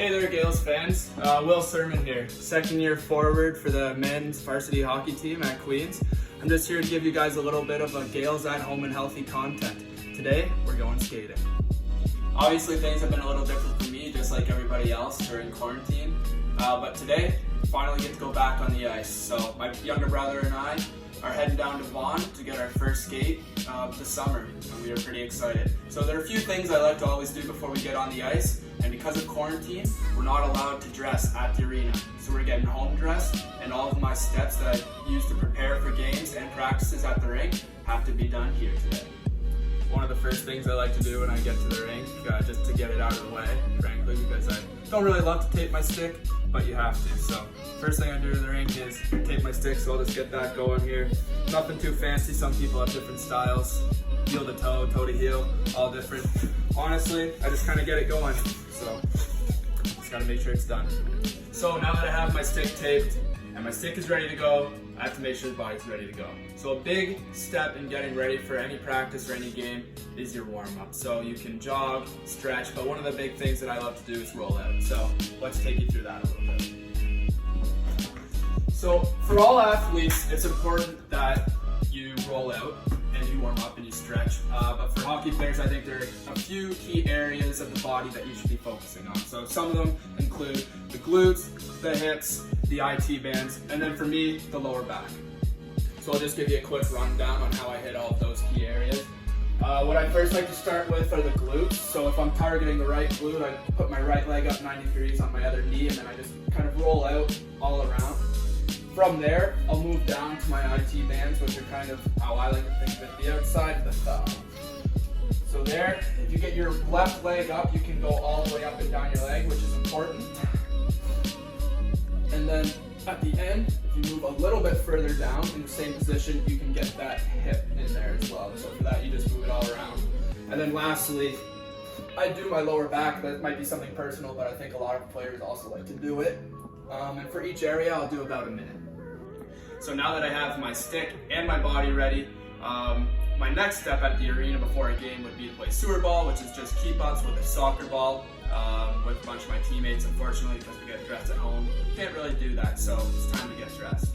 Hey there, Gaels fans. Will Sirman here, second year forward for the men's varsity hockey team at Queens. I'm just here to give you guys a little bit of a Gaels at home and healthy content. Today, we're going skating. Obviously, things have been a little different for me, just like everybody else during quarantine. But today, finally get to go back on the ice. So my younger brother and I are heading down to Vaughan to get our first skate this summer, and we are pretty excited. So there are a few things I like to always do before we get on the ice, and because of quarantine, we're not allowed to dress at the arena. So we're getting home dressed, and all of my steps that I use to prepare for games and practices at the rink have to be done here today. One of the first things I like to do when I get to the rink, just to get it out of the way, frankly, because I don't really love to tape my stick, but you have to. So first thing I do to the rink is tape my stick, so I'll just get that going here. Nothing too fancy, some people have different styles, heel to toe, toe to heel, all different. Honestly, I just kind of get it going, so just gotta make sure it's done. So now that I have my stick taped and my stick is ready to go, I have to make sure the body's ready to go. So a big step in getting ready for any practice or any game is your warm-up. So you can jog, stretch, but one of the big things that I love to do is roll out. So let's take you through that a little bit. So for all athletes, it's important that you roll out and you warm up and you stretch. But for hockey players, I think there are a few key areas of the body that you should be focusing on. So some of them include the glutes, the hips, the IT bands, and then for me, the lower back. So I'll just give you a quick rundown on how I hit all of those key areas. What I first like to start with are the glutes. So if I'm targeting the right glute, I put my right leg up 90 degrees on my other knee, and then I just kind of roll out all around. From there, I'll move down to my IT bands, which are kind of how I like to think of it, the outside of the thigh. So there, if you get your left leg up, you can go all the way up and down your leg, which is important. And then at the end, if you move a little bit further down in the same position, you can get that hip in there as well. So for that, you just move it all around. And then lastly, I do my lower back. That might be something personal, but I think a lot of players also like to do it. And for each area, I'll do about a minute. So now that I have my stick and my body ready, my next step at the arena before a game would be to play sewer ball, which is just keep-ups with a soccer ball with a bunch of my teammates. Unfortunately, because we get dressed at home, can't really do that, so it's time to get dressed.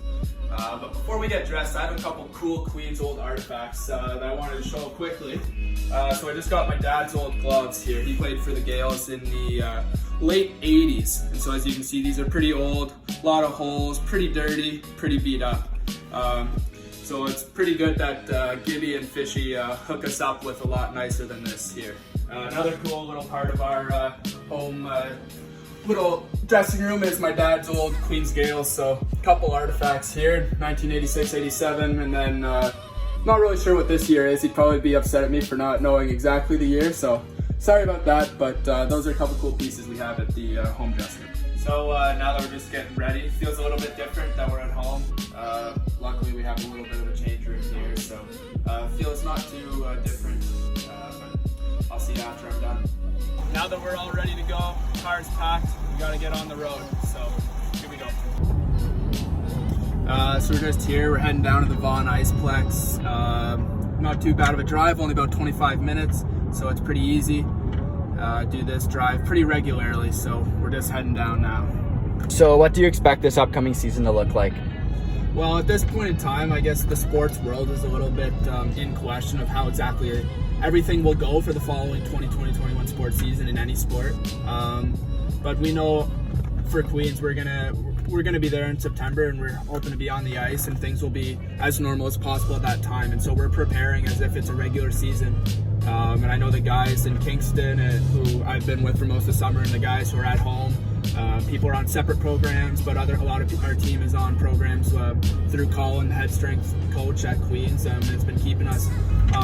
But before we get dressed, I have a couple cool Queens old artifacts that I wanted to show quickly. So I just got my dad's old gloves here. He played for the Gaels in the late 80s, and so as you can see, these are pretty old, a lot of holes, pretty dirty, pretty beat up. So it's pretty good that Gibby and Fishy hook us up with a lot nicer than this here. Another cool little part of our home little dressing room is my dad's old Queens Gaels. So a couple artifacts here, 1986, 87, and then not really sure what this year is. He'd probably be upset at me for not knowing exactly the year, so sorry about that, but those are a couple cool pieces we have at the home dressing room. So now that we're just getting ready, feels a little bit different that we're at home. Luckily we have a little bit of a change room here, so feels not too different, but I'll see you after I'm done. Now that we're all ready to go, car's packed, we gotta get on the road, so here we go. So we're just here, we're heading down to the Vaughan Iceplex. Not too bad of a drive, only about 25 minutes, so it's pretty easy. Do this drive pretty regularly, so we're just heading down now. So what do you expect this upcoming season to look like? Well, at this point in time, I guess the sports world is a little bit in question of how exactly everything will go for the following 2020-21 sports season in any sport. But we know for Queens, we're gonna be there in September, and we're hoping to be on the ice, and things will be as normal as possible at that time. And so we're preparing as if it's a regular season. And I know the guys in Kingston who I've been with for most of the summer, and the guys who are at home, people are on separate programs, but a lot of our team is on programs through Colin, the head strength coach at Queens. It's been keeping us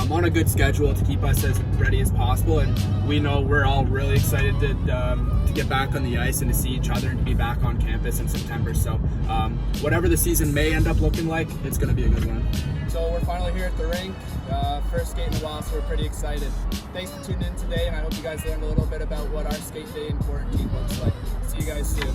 on a good schedule to keep us as ready as possible, and we know we're all really excited to get back on the ice and to see each other and to be back on campus in September. So whatever the season may end up looking like, it's going to be a good one. So we're finally here at the rink, first skate in a while, so we're pretty excited. Thanks for tuning in today, and I hope you guys learned a little bit about what our skate day in quarantine looks like. See you guys soon.